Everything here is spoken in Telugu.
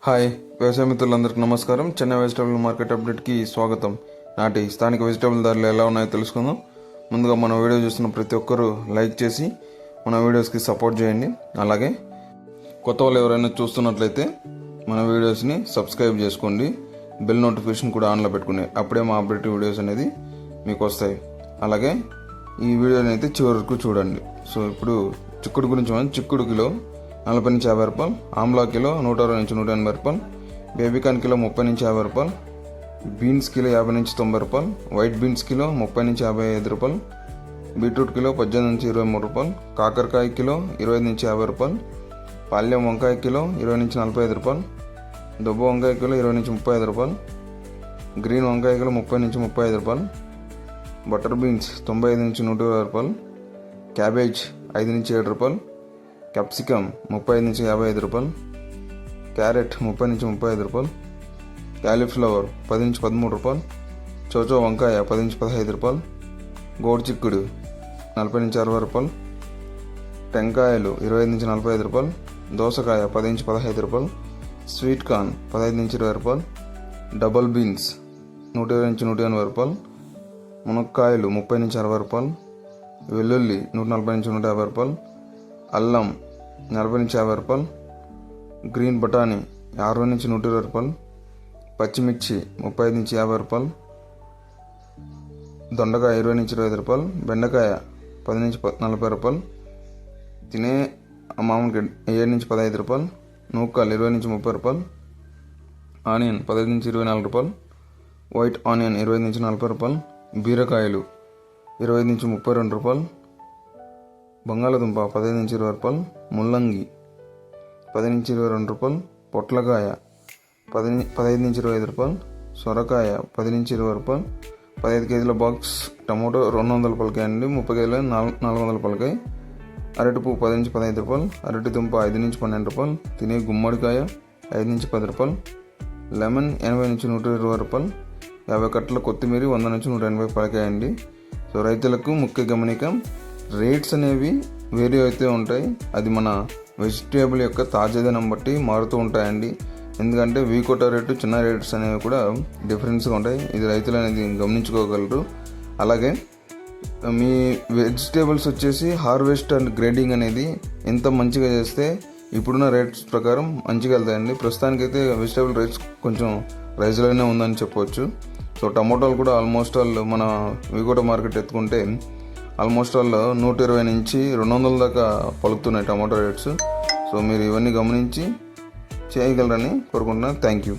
హాయ్ వ్యవసాయ మిత్రులందరికీ నమస్కారం. చెన్నై వెజిటబుల్ మార్కెట్ అప్డేట్కి స్వాగతం. నాటి స్థానిక వెజిటబుల్ ధరలు ఎలా ఉన్నాయో తెలుసుకుందాం. ముందుగా మన వీడియో చూస్తున్న ప్రతి ఒక్కరూ లైక్ చేసి మన వీడియోస్కి సపోర్ట్ చేయండి. అలాగే కొత్త వాళ్ళు ఎవరైనా చూస్తున్నట్లయితే మన వీడియోస్ని సబ్స్క్రైబ్ చేసుకోండి. బెల్ నోటిఫికేషన్ కూడా ఆన్లో పెట్టుకుని అప్పుడే మా అప్డేట్ వీడియోస్ అనేది మీకు వస్తాయి. అలాగే ఈ వీడియోని అయితే చివరి వరకు చూడండి. సో ఇప్పుడు చిక్కుడు గురించి మనం చిక్కుడు కిలో 40 నుంచి 50 రూపాయలు, ఆమ్లా కిలో 120 నుంచి 180 రూపాయలు, బేబీకాన్ కిలో 30 నుంచి 50 రూపాయలు, బీన్స్ కిలో 50 నుంచి 90 రూపాయలు, వైట్ బీన్స్ కిలో 30 నుంచి 55 రూపాయలు, బీట్రూట్ కిలో 18 నుంచి 23 రూపాయలు, కాకరకాయ కిలో 20 నుంచి 50 రూపాయలు, పాల్యం వంకాయ కిలో 20 నుంచి 45 రూపాయలు, దుబ్బ వంకాయ కిలో 20 నుంచి 35 రూపాయలు, గ్రీన్ వంకాయ కిలో 30 నుంచి 35 రూపాయలు, బటర్ బీన్స్ 95 నుంచి 120 రూపాయలు, క్యాబేజ్ 5 నుంచి 7 రూపాయలు, క్యాప్సికమ్ 35 నుంచి 55 రూపాయలు, క్యారెట్ 30 నుంచి 35 రూపాయలు, క్యాలీఫ్లవర్ 10 నుంచి 13 రూపాయలు, చోచో వంకాయ 10 నుంచి 15 రూపాయలు, గోడు చిక్కుడు 40 నుంచి 60 రూపాయలు, టెంకాయలు 25 నుంచి 45 రూపాయలు, దోసకాయ 10 నుంచి 15 రూపాయలు, స్వీట్ కార్న్ 15 నుంచి 20 రూపాయలు, డబల్ బీన్స్ 120 నుంచి 180 రూపాయలు, మునక్కాయలు 30 నుంచి 60 రూపాయలు, వెల్లుల్లి 140 నుంచి 150 రూపాయలు, అల్లం 40 నుంచి 50 రూపాయలు, గ్రీన్ బఠానీ 60 నుంచి 120 రూపాయలు, పచ్చిమిర్చి 35 నుంచి 50 రూపాయలు, దొండకాయ 20 నుంచి 25 రూపాయలు, బెండకాయ 10 నుంచి 40 రూపాయలు, తినే మామిడికాయ 7 నుంచి 15 రూపాయలు, నూకలు 20 నుంచి 30 రూపాయలు, ఆనియన్ 15 నుంచి 24 రూపాయలు, వైట్ ఆనియన్ 20 నుంచి 40 రూపాయలు, బీరకాయలు 20 నుంచి 32 రూపాయలు, బంగాళదుంప 15 నుంచి 20 రూపాయలు, ముల్లంగి 10 నుంచి 22 రూపాయలు, పొట్లకాయ 15 నుంచి 25 రూపాయలు, సొరకాయ 10 నుంచి 20 రూపాయలు, 15 కేజీల బాక్స్ టమాటో 200 రూపాయలకాయ అండి, 30 కేజీల 400 రూపాయలకాయ, అరటిపువ్వు 10 నుంచి 15 రూపాయలు, అరటి దుంప 5 నుంచి 12 రూపాయలు, తినే గుమ్మడికాయ 5 నుంచి 10 రూపాయలు, లెమన్ 80 నుంచి 120 రూపాయలు, 50 కట్టల కొత్తిమీర 100 నుంచి 180 రూపాయలకాయ అండి. సో రైతులకు ముఖ్య గమనిక, రేట్స్ అనేవి వేరే అయితే ఉంటాయి. అది మన వెజిటేబుల్ యొక్క తాజాదనం బట్టి మారుతూ ఉంటాయండి. ఎందుకంటే వీకోట రేటు చిన్న రేట్స్ అనేవి కూడా డిఫరెన్స్గా ఉంటాయి. ఇది రైతులు అనేది గమనించుకోగలరు. అలాగే మీ వెజిటేబుల్స్ వచ్చేసి హార్వెస్ట్ అండ్ గ్రేడింగ్ అనేది ఎంత మంచిగా చేస్తే ఇప్పుడున్న రేట్స్ ప్రకారం మంచిగా వెళ్తాయండి. ప్రస్తుతానికైతే వెజిటేబుల్ రేట్స్ కొంచెం రైజ్లోనే ఉందని చెప్పవచ్చు. సో టమోటాలు కూడా ఆల్మోస్ట్ ఆల్ మన వీకోట మార్కెట్ ఎత్తుకుంటే ఆల్మోస్ట్ ఆల్ 120 నుంచి 200 దాకా పలుకుతున్నాయి టమాటో రేట్స్. సో మీరు ఇవన్నీ గమనించి చేయగలరని కోరుకుంటున్నాను. Thank you.